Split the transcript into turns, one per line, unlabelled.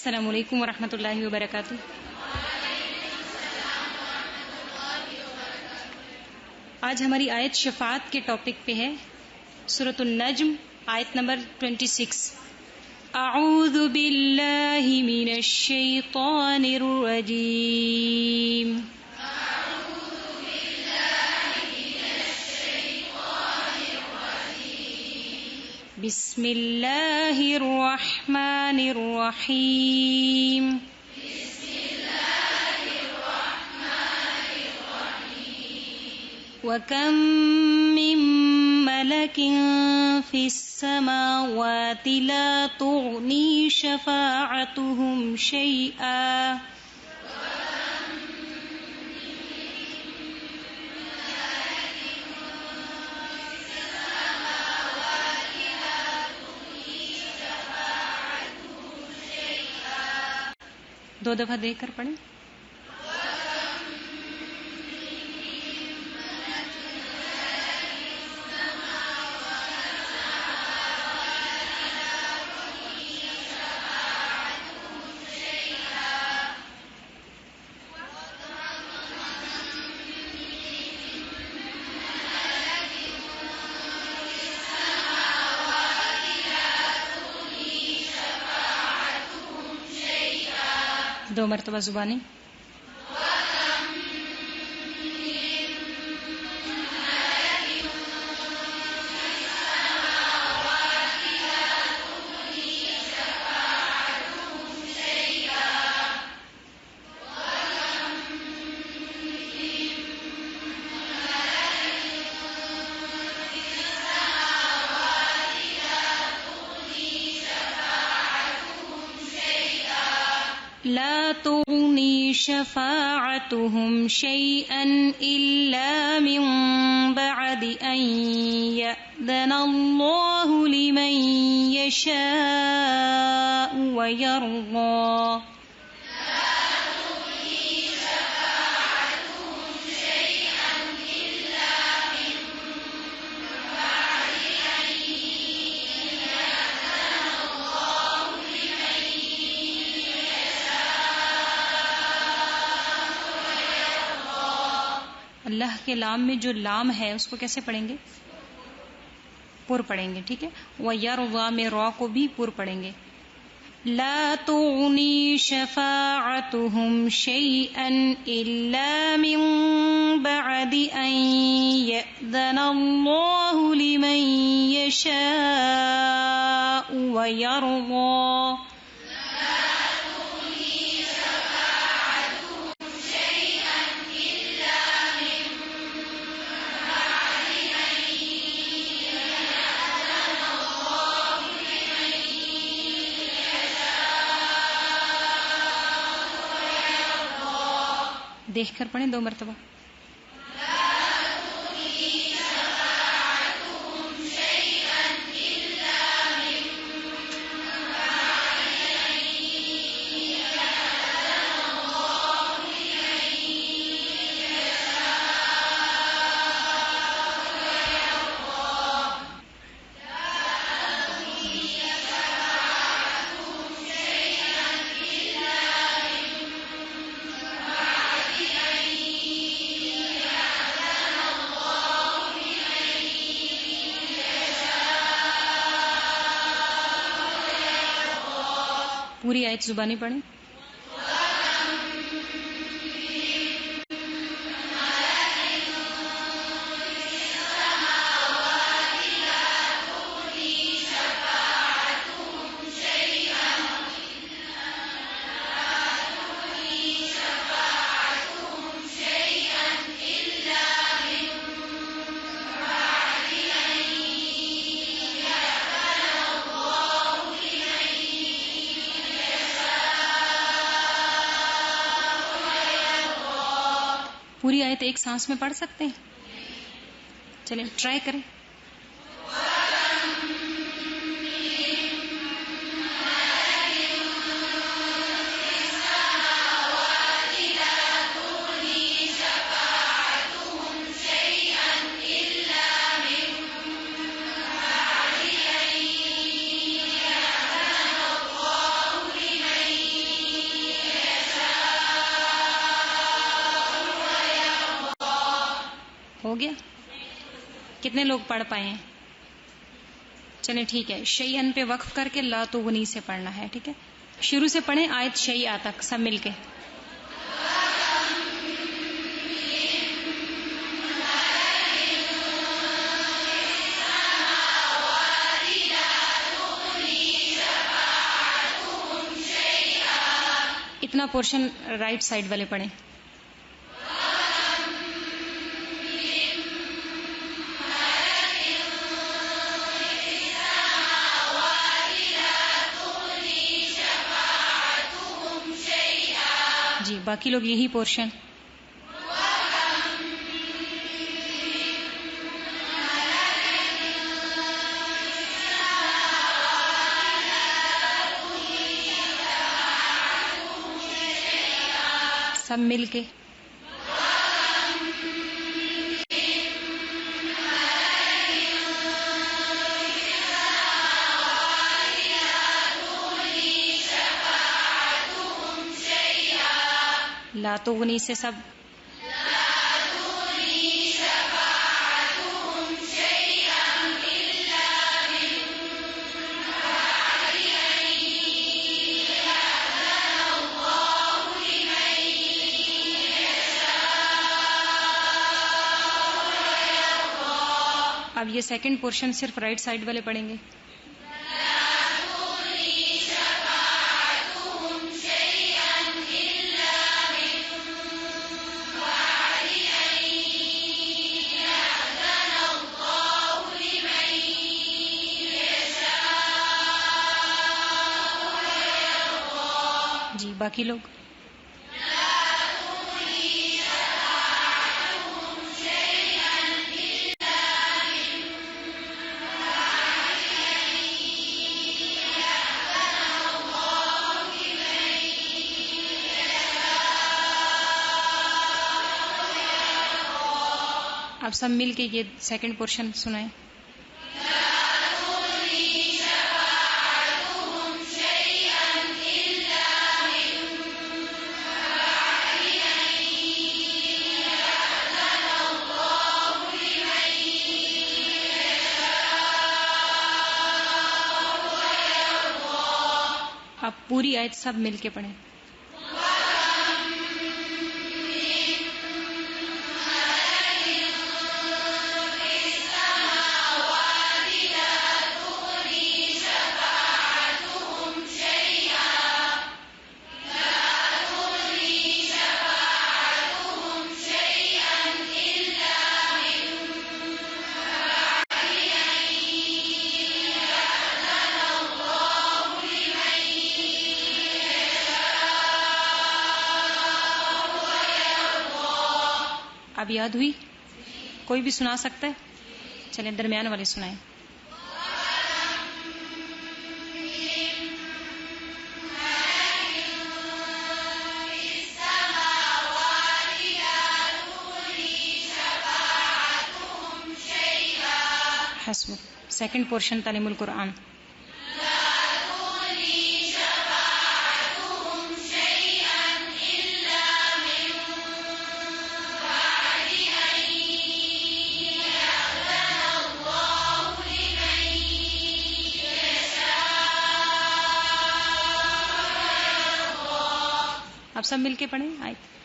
السلام علیکم ورحمۃ اللہ وبرکاتہ. آج ہماری آیت شفاعت کے ٹاپک پہ ہے. سورۃ النجم آیت نمبر 26. اعوذ باللہ من الشیطان الرجیم. بسم اللہ الرحمن الرحیم. وَكَم مِّن مَّلَكٍ فِي السَّمَاوَاتِ لَا تُغْنِي شَفَاعَتُهُمْ شَيْئًا دو دفعہ دیکھ کر پڑھیں. دو مرتبہ زبانی. لا تغني شفاعتهم شيئا إلا من بعد أن يأذن الله لمن يشاء ويرضى. اللہ کے لام میں جو لام ہے اس کو کیسے پڑھیں گے؟ پر پڑھیں گے. ٹھیک ہے. وَيَرْضَى میں را کو بھی پر پڑھیں گے. لَا تُغْنِي شَفَاعَتُهُمْ شَيْئًا إِلَّا مِن بَعْدِ أَن يَأْذَنَ اللَّهُ لِمَن يَشَاءُ وَيَرْضَى. دیکھ کر پڑھیں دو مرتبہ. پوری آیت زبانی پڑھیں. پوری آیت ایک سانس میں پڑھ سکتے ہیں؟ چلیں ٹرائی کریں. ہو گیا؟ کتنے لوگ پڑھ پائے ہیں؟ چلیں ٹھیک ہے، شیئن پہ وقف کر کے لا تغنی سے پڑھنا ہے، ٹھیک ہے؟ شروع سے پڑھیں آیت شیئا تک سب مل کے. اتنا پورشن رائٹ سائڈ والے پڑھیں. جی باقی لوگ یہی پورشن. سب مل کے. لا تغنی سے سب. اب یہ سیکنڈ پورشن صرف رائٹ سائڈ والے پڑھیں گے. جی باقی لوگ. اب سب مل کے یہ سیکنڈ پورشن سنائیں. اب پوری آیت سب مل کے پڑھیں. اب یاد ہوئی؟ کوئی بھی سنا سکتا ہے؟ چلیں درمیان والے سنائیں. حسب. سیکنڈ پورشن تعلیم القرآن. اب سب مل کے پڑھیں آیت.